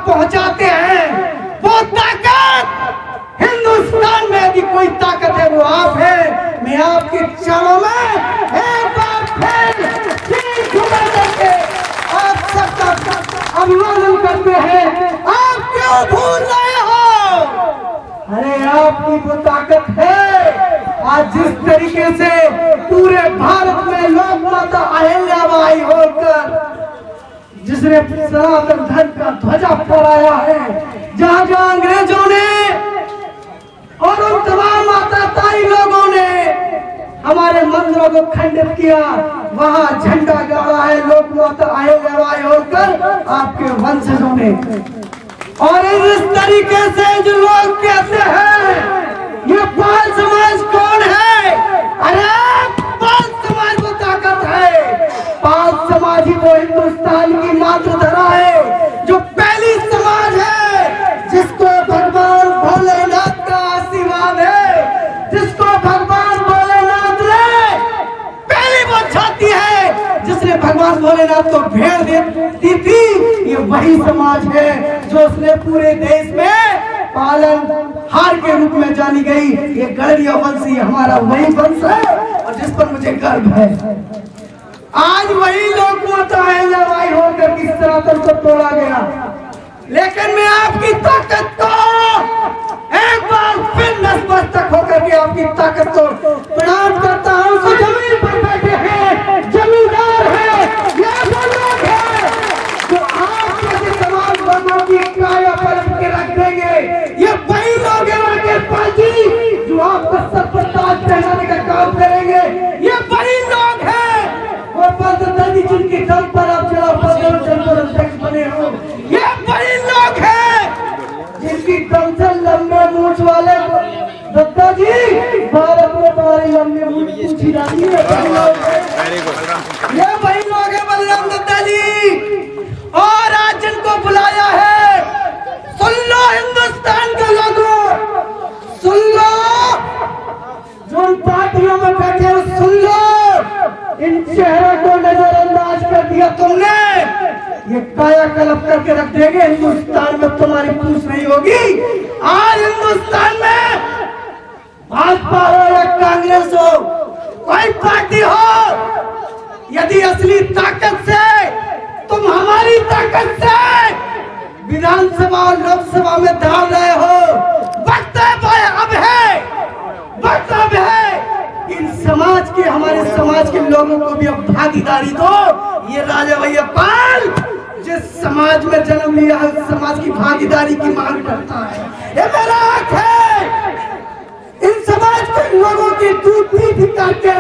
पहुंचाते हैं। वो ताकत हिंदुस्तान में यदि कोई ताकत है वो आप है। मैं आपके चरणों में एक बार फिर करके आप सबका अभिवादन करते हैं। आप क्यों भूल रहे हो? अरे आपकी वो ताकत है। आज जिस तरीके से पूरे भारत में लोक माता अहिल्याबाई होकर जिसने सनातन धर्म का ध्वजा फहराया है, जहां जहां अंग्रेजों ने और उन तमाम माता ताई लोगों ने हमारे मंदिरों को खंडित किया, वहां झंडा गाड़ा है लोक माता अहिल्याबाई होकर आपके वंशजों ने। और इस तरीके से जो लोग कहते हैं ये पाल समाज कौन है? अरे पाल समाज वो ताकत है। पाल समाज ही वो हिंदुस्तान की मातृधरा है, जो पहली समाज है जिसको भगवान भोलेनाथ का आशीर्वाद है, जिसको भगवान भोलेनाथ ने पहली वो छाती है, जिसने भगवान भोलेनाथ को भेड़ दी थी। ये वही समाज है जो उसने पूरे देश में पालन हार के रूप में जानी गई। ये गढ़िया वंश ही हमारा वही वंश है और जिस पर मुझे गर्व है। आज वही लोक माता अहिल्याबाई होकर किस सनातन को तोड़ा गया, लेकिन मैं आपकी ताकत को एक बार फिर नतमस्तक होकर के आपकी ताकत को प्रणाम करता हूँ। तो जमीन पर बैठे हैं, जमींदार है, ये वो लोग हैं जो आप जैसे समाज वर्गों की काया पलट के रख देंगे। ये वही लोग हैं राकेश पाल जी जो आपको सर पर ताज पहनाने का काम करेंगे। ये वही लोग हैं वो पद्धति जिनकी दम पर आप चुनाव पर अध्यक्ष बने हो। ये वही लोग हैं जिनकी दम से लंबे मूछ वाले दत्ता जी भारत में तुम्हारी लंबी मूछ पूछी जाती है। ये वही लोग हैं बलराम दत्ता जी। और आज जिनको बुलाया है, सुन लो हिंदुस्तान के लोगों, सुन लो जो उन पार्टियों में बैठे हो, सुन लो इन चेहरों को नजरअंदाज कर दिया तुमने। ये काया कल्प करके रख देंगे। हिंदुस्तान में तुम्हारी पूछ नहीं होगी। आज हिंदुस्तान में भाजपा हो या कांग्रेस हो, कोई पार्टी हो, यदि असली ताकत से तुम हमारी ताकत से विधानसभा और लोकसभा में डाल रहे हो, वक्त अब है, वक्त अब है। इन समाज के, हमारे समाज के लोगों को भी अब भागीदारी दो। ये राजा भैया पाल जिस समाज में जन्म लिया है, उस समाज की भागीदारी की मांग करता है। ये मेरा हक है। इन समाज के लोगों की दूध पी करके,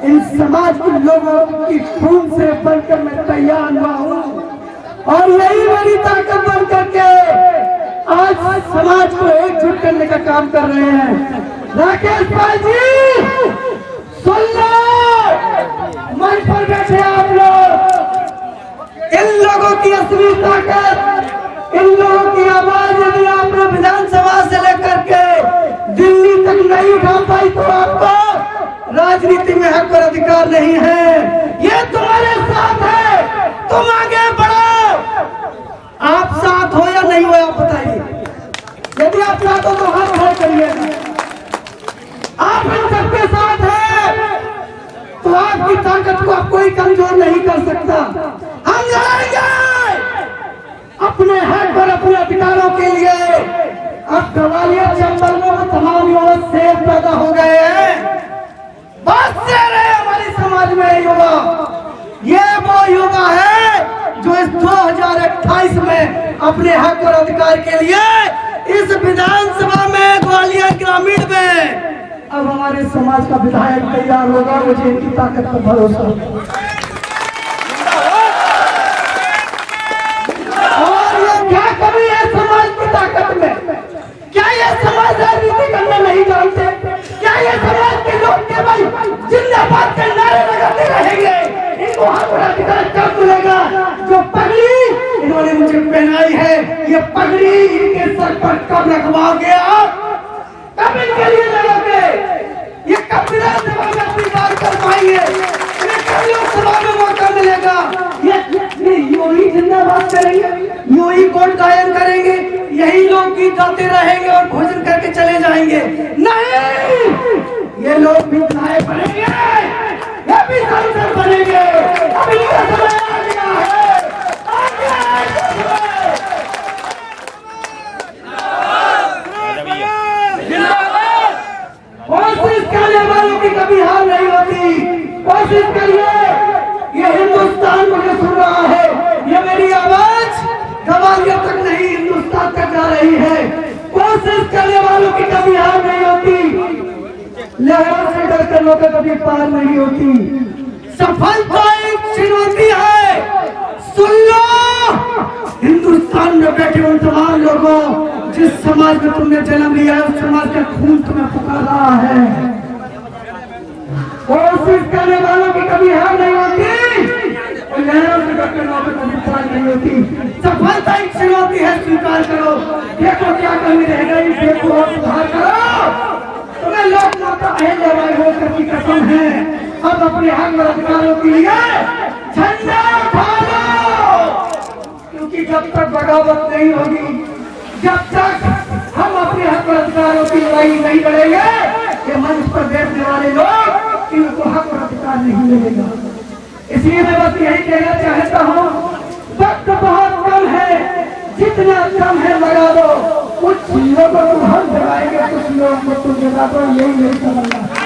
इन समाज के लोगों की खून से बनकर मैं तैयार हुआ हूँ और यही मेरी ताकत बन करके आज समाज को एकजुट करने का काम कर रहे हैं। राकेश पाल जी सुन लो, मंच पर बैठे आप लोग, इन लोगों की असली ताकत, इन लोगों की आवाज यदि आपने विधानसभा से लेकर के दिल्ली तक नहीं उठा पाई तो आपको राजनीति में हक और अधिकार नहीं है। ये तुम्हारे साथ है, तुम आगे बढ़ो। आप साथ हो या नहीं हो आप बताइए। यदि आप साथ हो तो हाथ खड़े करिए। आप इन सबके साथ हैं तो आपकी ताकत को आप कोई कमजोर नहीं कर सकता। हम लड़ेंगे अपने हक और अपने अधिकारों के लिए। अब ग्वालियर चंबल में तमाम युवा शेर पैदा हो गए हैं। बहुत शेर है हमारे समाज में युवा। ये वो युवा है जो इस 2028 में अपने हक और अधिकार के लिए इस विधानसभा में ग्वालियर ग्रामीण में अब हमारे समाज का विधायक तैयार होगा। मुझे इनकी ताकत पर भरोसा है। और ये क्या कमी है समाज की ताकत में? क्या ये समाज राजनीति करना नहीं जानते? क्या ये समाज के लोग केवल जिंदाबाद के नारे लगाते रहेंगे? इनको हक और अधिकार कब मिलेगा? जो पगड़ी इन्होंने मुझे पहनाई है, ये पगड़ी इनके सर पर कब रखवाओगे आप? कब इनके लिए लड़ोगे? ये कब विधानसभा में अपनी बात कर पाएंगे? इन्हें कब लोकसभा में मौका मिलेगा? ये ये यूं ही जिंदाबाद करेंगे, यूं ही कोट कायम करेंगे, यही लोग गीत गाते रहेंगे और भोजन करके चले जाएंगे? नहीं, ये लोग भी खाए बनेंगे, ये भी सांसद बनेंगे। अब इनका समय आ गया है, आ गया है। कोशिश करने वालों की कभी हार नहीं होती। कोशिश करिए, ये हिंदुस्तान मुझे सुन रहा है, ये मेरी आवाज ग्वालियर तक नहीं हिंदुस्तान तक जा रही है। कोशिश करने वालों की कभी हार नहीं होती, लहरों से डर कर लोगों कभी पार नहीं होती। सफलता एक चुनौती है, सुन लो हिंदुस्तान में बैठे उन तमाम लोगों, जिस समाज में तुमने जन्म लिया है उस समाज का खून तुम्हें पुकार रहा है। कोशिश करने वालों की कभी हार नहीं होती, लहरों से डर कर लोगों कभी पार नहीं होती। सफलता एक चुनौती है, स्वीकार करो। देखो क्या कमी रह गई, देखो और सुधार करो। तुम्हें लोक माता अहिल्याबाई होलकर की कसम है, अब अपने हक और अधिकारों के लिए झंडा उठा लो, क्योंकि जब तक बगावत नहीं होगी, जब तक हम अपने हक और अधिकारों की लड़ाई नहीं लड़ेंगे, ये मंच पर बैठने वाले लोग इनको हक और अधिकार नहीं मिलेगा। इसलिए मैं बस यही कहना चाहता हूँ, वक्त बहुत कम है, जितना कम है लगा दो। कुछ लोगों को हम जगाएंगे, कुछ लोगों को तुम जगा दो, यही मेरी तमन्ना।